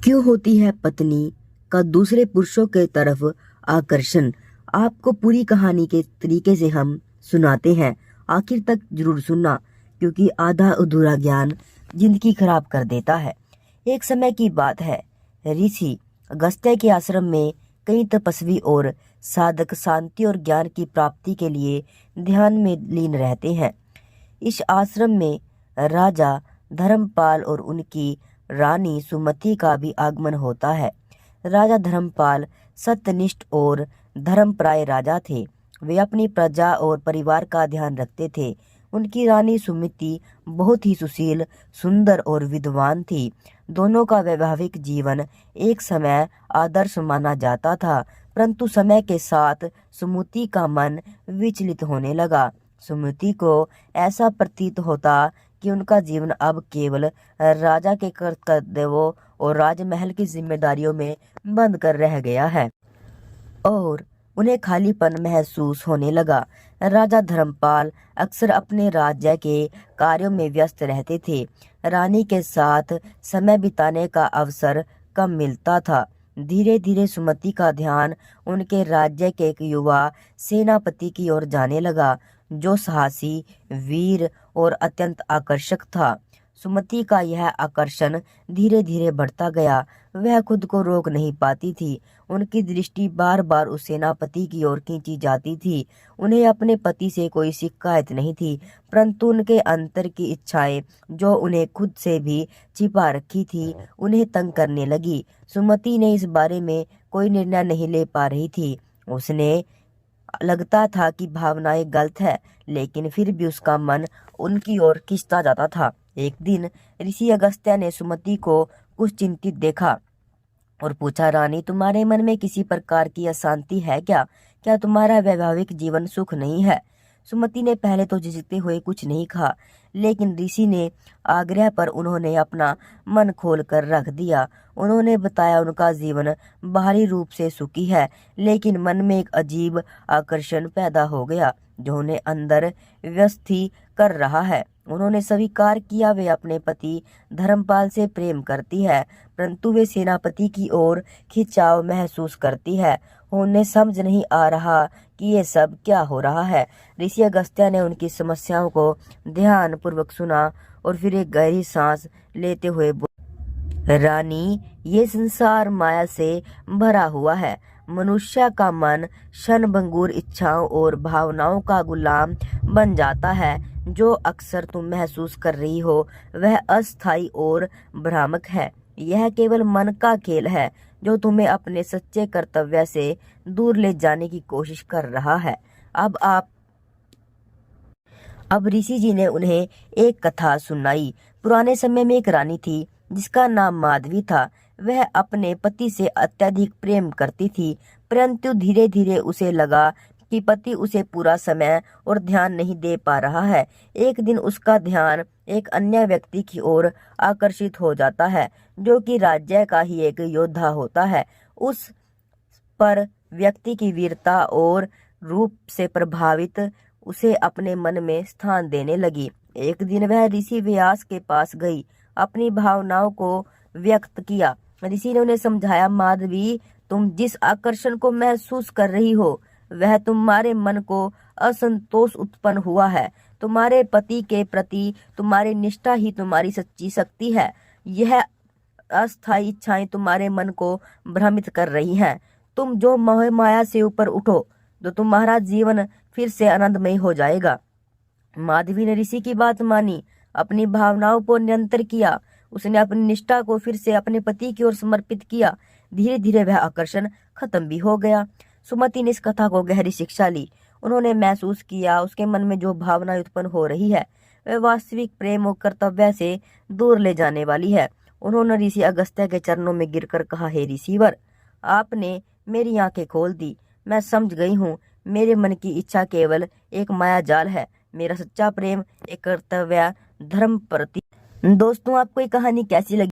क्यों होती है पत्नी का दूसरे पुरुषों के तरफ आकर्षण। आपको पूरी कहानी के तरीके से हम सुनाते हैं, आखिर तक जरूर सुनना, क्योंकि आधा अधूरा ज्ञान जिंदगी खराब कर देता है। एक समय की बात है, ऋषि अगस्त्य के आश्रम में कई तपस्वी और साधक शांति और ज्ञान की प्राप्ति के लिए ध्यान में लीन रहते हैं। इस आश्रम में राजा धर्मपाल और उनकी रानी सुमति का भी आगमन होता है। राजा धर्मपाल सत्यनिष्ठ और धर्मप्राय राजा थे। वे अपनी प्रजा और परिवार का ध्यान रखते थे। उनकी रानी सुमति बहुत ही सुशील, सुंदर और विद्वान थी। दोनों का वैवाहिक जीवन एक समय आदर्श माना जाता था, परंतु समय के साथ सुमति का मन विचलित होने लगा। सुमति को ऐसा प्रतीत होता कि उनका जीवन अब केवल राजा के कर्तव्यों और राजमहल की जिम्मेदारियों में बंद कर रह गया है और उन्हें खालीपन महसूस होने लगा। राजा धर्मपाल अक्सर अपने राज्य के कार्यों में व्यस्त रहते थे। रानी के साथ समय बिताने का अवसर कम मिलता था। धीरे धीरे सुमति का ध्यान उनके राज्य के एक युवा सेनापति की ओर जाने लगा, जो साहसी, वीर और अत्यंत आकर्षक था। सुमति का यह आकर्षण धीरे धीरे बढ़ता गया। वह खुद को रोक नहीं पाती थी। उनकी दृष्टि बार बार उस सेनापति की ओर खींची जाती थी। उन्हें अपने पति से कोई शिकायत नहीं थी, परंतु उनके अंतर की इच्छाएं, जो उन्हें खुद से भी छिपा रखी थी, उन्हें तंग करने लगी। सुमति ने इस बारे में कोई निर्णय नहीं ले पा रही थी। उसने लगता था कि भावनाएं गलत है, लेकिन फिर भी उसका मन उनकी ओर खिंचता जाता था। एक दिन ऋषि अगस्त्य ने सुमति को कुछ चिंतित देखा और पूछा, रानी, तुम्हारे मन में किसी प्रकार की अशांति है क्या? क्या तुम्हारा वैवाहिक जीवन सुख नहीं है? सुमति ने पहले तो झिझकते हुए कुछ नहीं कहा, लेकिन ऋषि ने आग्रह पर उन्होंने अपना मन खोल कर रख दिया। उन्होंने बताया, उनका जीवन बाहरी रूप से सुखी है, लेकिन मन में एक अजीब आकर्षण पैदा हो गया जो उन्हें अंदर व्यस्त ही कर रहा है। उन्होंने स्वीकार किया, वे अपने पति धर्मपाल से प्रेम करती है, परंतु वे सेनापति की ओर खिंचाव महसूस करती है। उन्हें समझ नहीं आ रहा कि ये सब क्या हो रहा है। ऋषि अगस्त्य ने उनकी समस्याओं को ध्यान पूर्वक सुना और फिर एक गहरी सांस लेते हुए बोले, रानी, ये संसार माया से भरा हुआ है। मनुष्य का मन क्षणभंगुर इच्छाओं और भावनाओं का गुलाम बन जाता है। जो अक्सर तुम महसूस कर रही हो वह अस्थायी और भ्रामक है। यह केवल मन का खेल है जो तुम्हें अपने सच्चे कर्तव्य से दूर ले जाने की कोशिश कर रहा है। अब ऋषि जी ने उन्हें एक कथा सुनाई। पुराने समय में एक रानी थी जिसका नाम माधवी था। वह अपने पति से अत्यधिक प्रेम करती थी, परंतु धीरे धीरे उसे लगा कि पति उसे पूरा समय और ध्यान नहीं दे पा रहा है। एक दिन उसका ध्यान एक अन्य व्यक्ति की ओर आकर्षित हो जाता है, जो कि राज्य का ही एक योद्धा होता है। उस पर व्यक्ति की वीरता और रूप से प्रभावित उसे अपने मन में स्थान देने लगी। एक दिन वह ऋषि व्यास के पास गई, अपनी भावनाओं को व्यक्त किया। ऋषि ने उन्हें समझाया, माधवी, तुम जिस आकर्षण को महसूस कर रही हो वह तुम्हारे मन को असंतोष उत्पन्न हुआ है। तुम्हारे पति के प्रति तुम्हारी निष्ठा ही तुम्हारी सच्ची शक्ति है। यह अस्थायी इच्छाएं तुम्हारे मन को भ्रमित कर रही हैं। तुम जो मोह माया से ऊपर उठो तो तुम्हारा जीवन फिर से आनंदमय हो जाएगा। माधवी ने ऋषि की बात मानी, अपनी भावनाओं को नियंत्रण किया। उसने अपनी निष्ठा को फिर से अपने पति की ओर समर्पित किया। धीरे धीरे वह आकर्षण खत्म भी हो गया। सुमति ने इस कथा को गहरी शिक्षा ली। उन्होंने महसूस किया उसके मन में जो भावना उत्पन्न हो रही है वह वास्तविक प्रेम और कर्तव्य से दूर ले जाने वाली है। उन्होंने ऋषि अगस्त्य के चरणों में गिरकर कहा, हे ऋषिवर, आपने मेरी आंखें खोल दी। मैं समझ गई हूँ, मेरे मन की इच्छा केवल एक माया जाल है। मेरा सच्चा प्रेम एक कर्तव्य धर्म प्रति। दोस्तों, आपको ये कहानी कैसी लगी?